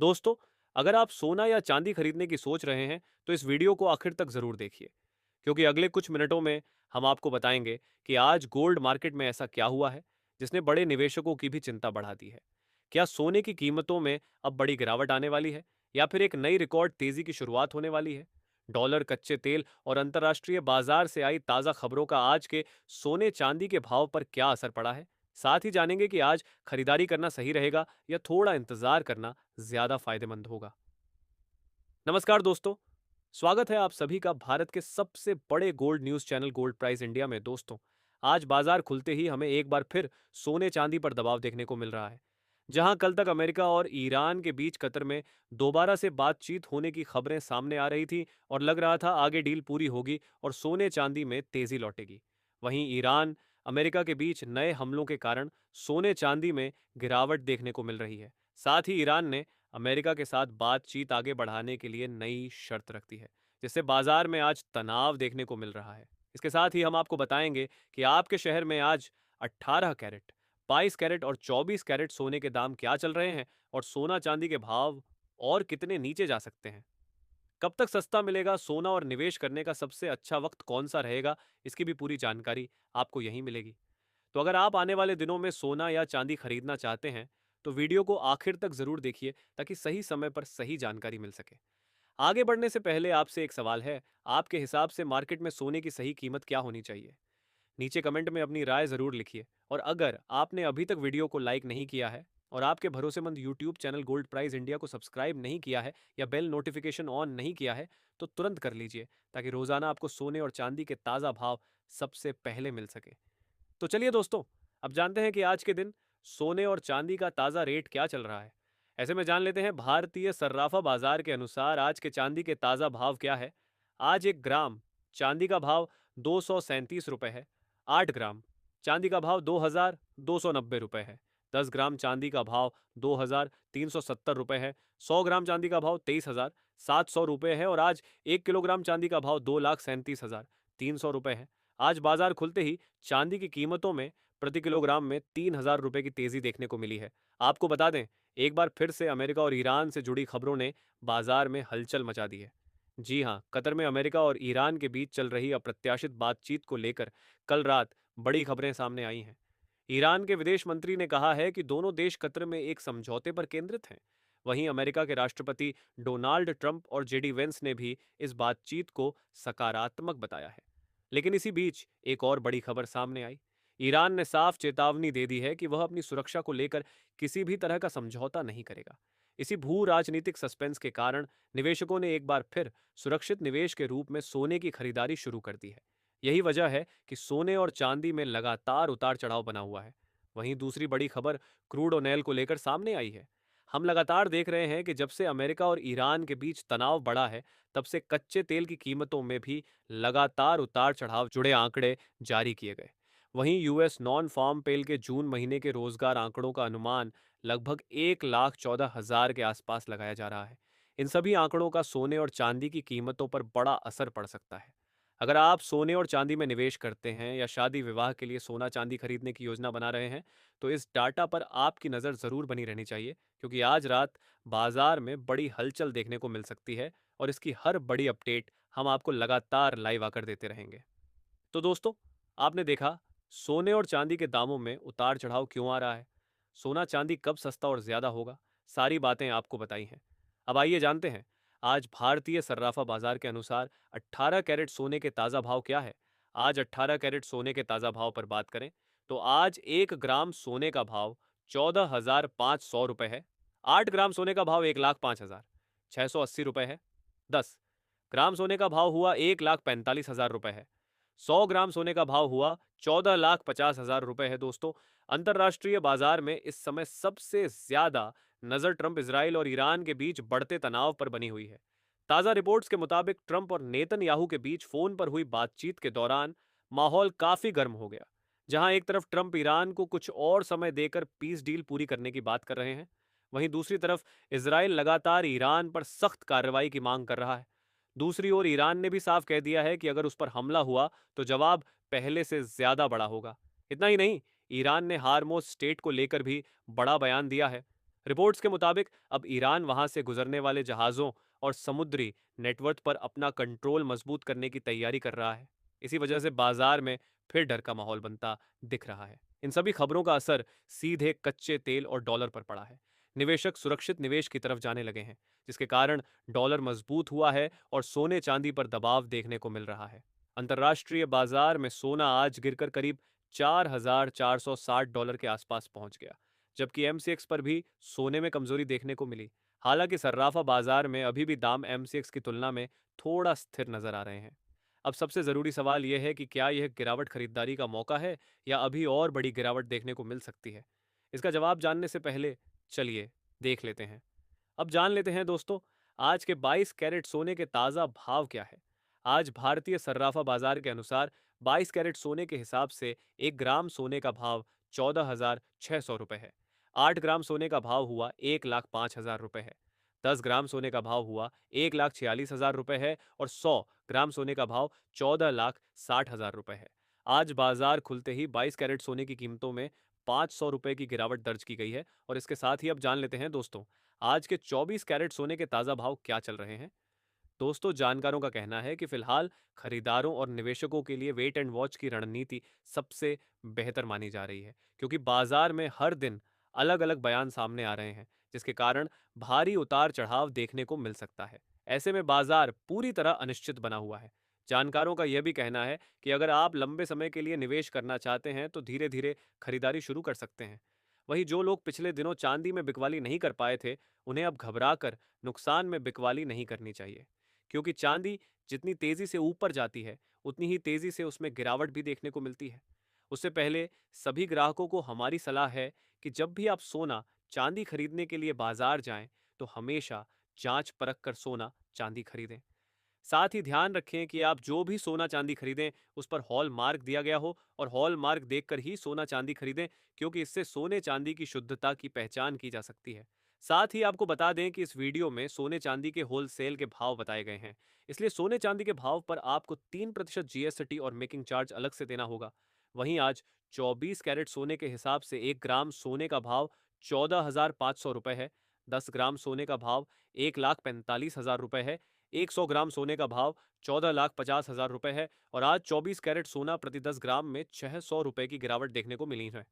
दोस्तों, अगर आप सोना या चांदी खरीदने की सोच रहे हैं, तो इस वीडियो को आखिर तक जरूर देखिए, क्योंकि अगले कुछ मिनटों में हम आपको बताएंगे कि आज गोल्ड मार्केट में ऐसा क्या हुआ है, जिसने बड़े निवेशकों की भी चिंता बढ़ा दी है। क्या सोने की कीमतों में अब बड़ी गिरावट आने वाली है, या फिर एक नई रिकॉर्ड तेजी की शुरुआत होने वाली है? डॉलर, कच्चे तेल और अंतर्राष्ट्रीय बाजार से आई ताजा खबरों का आज के सोने चांदी के भाव पर क्या असर पड़ा है? साथ ही जानेंगे कि आज खरीदारी करना सही रहेगा या थोड़ा इंतजार करना ज्यादा फायदेमंद होगा। नमस्कार दोस्तों, स्वागत है आप सभी का भारत के सबसे बड़े gold news channel gold price India में। दोस्तों, आज बाजार खुलते ही हमें एक बार फिर सोने चांदी पर दबाव देखने को मिल रहा है। जहां कल तक अमेरिका और ईरान के बीच कतर में दोबारा से बातचीत होने की खबरें सामने आ रही थी और लग रहा था आगे डील पूरी होगी और सोने चांदी में तेजी लौटेगी, वहीं ईरान अमेरिका के बीच नए हमलों के कारण सोने चांदी में गिरावट देखने को मिल रही है। साथ ही ईरान ने अमेरिका के साथ बातचीत आगे बढ़ाने के लिए नई शर्त रख दी है, जिससे बाजार में आज तनाव देखने को मिल रहा है। इसके साथ ही हम आपको बताएंगे कि आपके शहर में आज 18 कैरेट, 22 कैरेट और 24 कैरेट सोने के दाम क्या चल रहे हैं और सोना चांदी के भाव और कितने नीचे जा सकते हैं। कब तक सस्ता मिलेगा सोना और निवेश करने का सबसे अच्छा वक्त कौन सा रहेगा, इसकी भी पूरी जानकारी आपको यहीं मिलेगी। तो अगर आप आने वाले दिनों में सोना या चांदी खरीदना चाहते हैं, तो वीडियो को आखिर तक जरूर देखिए ताकि सही समय पर सही जानकारी मिल सके। आगे बढ़ने से पहले आपसे एक सवाल है, आपके हिसाब से मार्केट में सोने की सही कीमत क्या होनी चाहिए? नीचे कमेंट में अपनी राय जरूर लिखिए, और अगर आपने अभी तक वीडियो को लाइक नहीं किया है और आपके भरोसेमंद YouTube channel Gold Prize India को सब्सक्राइब नहीं किया है या बेल नोटिफिकेशन ऑन नहीं किया है, तो तुरंत कर लीजिए ताकि रोजाना आपको सोने और चांदी के ताज़ा भाव सबसे पहले मिल सके। तो चलिए दोस्तों, अब जानते हैं कि आज के दिन सोने और चांदी का ताज़ा रेट क्या चल रहा है। ऐसे में जान लेते हैं भारतीय सर्राफा बाजार के अनुसार आज के चांदी के ताज़ा भाव क्या है। आज 1 ग्राम चांदी का भाव 237 रुपये है। 8 ग्राम चांदी का भाव 2290 रुपये है। 10 ग्राम चांदी का भाव 2370 रुपये है। 100 ग्राम चांदी का भाव 23,700 रुपये है और आज 1 किलोग्राम चांदी का भाव 2,37,300 रुपये है। आज बाजार खुलते ही चांदी की कीमतों में प्रति किलोग्राम में 3,000 रुपये की तेजी देखने को मिली है। आपको बता दें, एक बार फिर से अमेरिका और ईरान से जुड़ी खबरों ने बाजार में हलचल मचा दी है। जी हां, कतर में अमेरिका और ईरान के बीच चल रही अप्रत्याशित बातचीत को लेकर कल रात बड़ी खबरें सामने आई हैं। ईरान के विदेश मंत्री ने कहा है कि दोनों देश कतर में एक समझौते पर केंद्रित हैं। वहीं अमेरिका के राष्ट्रपति डोनाल्ड ट्रंप और जेडी वेंस ने भी इस बातचीत को सकारात्मक बताया है। लेकिन इसी बीच एक और बड़ी खबर सामने आई। ईरान ने साफ चेतावनी दे दी है कि वह अपनी सुरक्षा को लेकर किसी भी तरह का समझौता नहीं करेगा। इसी भू राजनीतिक सस्पेंस के कारण निवेशकों ने एक बार फिर सुरक्षित निवेश के रूप में सोने की खरीदारी शुरू कर दी है। यही वजह है कि सोने और चांदी में लगातार उतार चढ़ाव बना हुआ है। वहीं दूसरी बड़ी खबर क्रूड ऑयल को लेकर सामने आई है। हम लगातार देख रहे हैं कि जब से अमेरिका और ईरान के बीच तनाव बढ़ा है, तब से कच्चे तेल की कीमतों में भी लगातार उतार चढ़ाव जुड़े आंकड़े जारी किए गए। वहीं यूएस नॉन फार्म पेल के जून महीने के रोजगार आंकड़ों का अनुमान लगभग 1,14,000 के आसपास लगाया जा रहा है। इन सभी आंकड़ों का सोने और चांदी की कीमतों पर बड़ा असर पड़ सकता है। अगर आप सोने और चांदी में निवेश करते हैं या शादी विवाह के लिए सोना चांदी खरीदने की योजना बना रहे हैं, तो इस डाटा पर आपकी नज़र ज़रूर बनी रहनी चाहिए, क्योंकि आज रात बाजार में बड़ी हलचल देखने को मिल सकती है और इसकी हर बड़ी अपडेट हम आपको लगातार लाइव आकर देते रहेंगे। तो दोस्तों, आपने देखा सोने और चांदी के दामों में उतार चढ़ाव क्यों आ रहा है, सोना चांदी कब सस्ता और ज़्यादा होगा, सारी बातें आपको बताई हैं। अब आइए जानते हैं आज भारतीय सर्राफा बाजार के अनुसार 18 कैरेट सोने के ताज़ा भाव क्या है। आज 18 कैरेट सोने के ताज़ा भाव पर बात करें तो आज 1 ग्राम सोने का भाव 14,500 रुपये है। 8 ग्राम सोने का भाव 1,05,680 रुपये है। 10 ग्राम सोने का भाव हुआ 1,45,000 रुपये है। 100 ग्राम सोने का भाव हुआ 14,50,000 रुपये है। दोस्तों, अंतर्राष्ट्रीय बाजार में इस समय सबसे ज्यादा नजर ट्रंप, इजराइल और ईरान के बीच बढ़ते तनाव पर बनी हुई है। ताजा रिपोर्ट्स के मुताबिक ट्रंप और नेतन्याहू के बीच फोन पर हुई बातचीत के दौरान माहौल काफी गर्म हो गया। जहां एक तरफ ट्रंप ईरान को कुछ और समय देकर पीस डील पूरी करने की बात कर रहे हैं, वहीं दूसरी तरफ इजराइल लगातार ईरान पर सख्त कार्रवाई की मांग कर रहा है। दूसरी ओर ईरान ने भी साफ कह दिया है कि अगर उस पर हमला हुआ तो जवाब पहले से ज्यादा बड़ा होगा। इतना ही नहीं, ईरान ने हार्मोज स्टेट को लेकर भी बड़ा बयान दिया है। रिपोर्ट्स के मुताबिक अब ईरान वहां से गुजरने वाले जहाज़ों और समुद्री नेटवर्क पर अपना कंट्रोल मजबूत करने की तैयारी कर रहा है। इसी वजह से बाजार में फिर डर का माहौल बनता दिख रहा है। इन सभी खबरों का असर सीधे कच्चे तेल और डॉलर पर पड़ा है। निवेशक सुरक्षित निवेश की तरफ जाने लगे हैं, जिसके कारण डॉलर मजबूत हुआ है और सोने चांदी पर दबाव देखने को मिल रहा है। अंतर्राष्ट्रीय बाजार में सोना आज गिरकर करीब $4,460 के आसपास पहुंच गया, जबकि एमसीएक्स पर भी सोने में कमजोरी देखने को मिली। हालांकि सर्राफा बाजार में अभी भी दाम एमसीएक्स की तुलना में थोड़ा स्थिर नजर आ रहे हैं। अब सबसे जरूरी सवाल यह है कि क्या यह गिरावट खरीदारी का मौका है या अभी और बड़ी गिरावट देखने को मिल सकती है। इसका जवाब जानने से पहले चलिए देख लेते हैं। अब जान लेते हैं दोस्तों, आज के 22 कैरेट सोने के ताज़ा भाव क्या है। आज भारतीय सर्राफा बाजार के अनुसार 22 कैरेट सोने के हिसाब से 1 ग्राम सोने का भाव 14,600 रुपये है। 8 ग्राम सोने का भाव हुआ 1,05,000 रुपये है। 10 ग्राम सोने का भाव हुआ 1,46,000 रुपये है और 100 ग्राम सोने का भाव 14,60,000 रुपये है। आज बाजार खुलते ही 22 कैरेट सोने की कीमतों में 500 रुपये की गिरावट दर्ज की गई है। और इसके साथ ही अब जान लेते हैं दोस्तों, आज के 24 कैरेट सोने के ताज़ा भाव क्या चल रहे हैं। दोस्तों, जानकारों का कहना है कि फिलहाल खरीदारों और निवेशकों के लिए वेट एंड वॉच की रणनीति सबसे बेहतर मानी जा रही है, क्योंकि बाजार में हर दिन अलग अलग बयान सामने आ रहे हैं, जिसके कारण भारी उतार चढ़ाव देखने को मिल सकता है। ऐसे में बाजार पूरी तरह अनिश्चित बना हुआ है। जानकारों का यह भी कहना है कि अगर आप लंबे समय के लिए निवेश करना चाहते हैं तो धीरे धीरे खरीदारी शुरू कर सकते हैं। वहीं जो लोग पिछले दिनों चांदी में बिकवाली नहीं कर पाए थे, उन्हें अब घबराकर नुकसान में बिकवाली नहीं करनी चाहिए, क्योंकि चांदी जितनी तेजी से ऊपर जाती है, उतनी ही तेजी से उसमें गिरावट भी देखने को मिलती है। उससे पहले सभी ग्राहकों को हमारी सलाह है कि जब भी आप सोना चांदी खरीदने के लिए बाजार जाएं, तो हमेशा जांच परख कर सोना चांदी खरीदें। साथ ही ध्यान रखें कि आप जो भी सोना चांदी खरीदें, उस पर हॉल मार्क दिया गया हो और हॉल मार्क देखकर ही सोना चांदी खरीदें, क्योंकि इससे सोने चांदी की शुद्धता की पहचान की जा सकती है। साथ ही आपको बता दें कि इस वीडियो में सोने चांदी के होलसेल के भाव बताए गए हैं, इसलिए सोने चांदी के भाव पर आपको 3% जीएसटी और मेकिंग चार्ज अलग से देना होगा। वहीं आज 24 कैरेट सोने के हिसाब से 1 ग्राम सोने का भाव 14,500 रुपये है। 10 ग्राम सोने का भाव 1,45,000 रुपये है। 100 ग्राम सोने का भाव 14,50,000 रुपये है और आज 24 कैरेट सोना प्रति 10 ग्राम में 600 रुपये की गिरावट देखने को मिली है।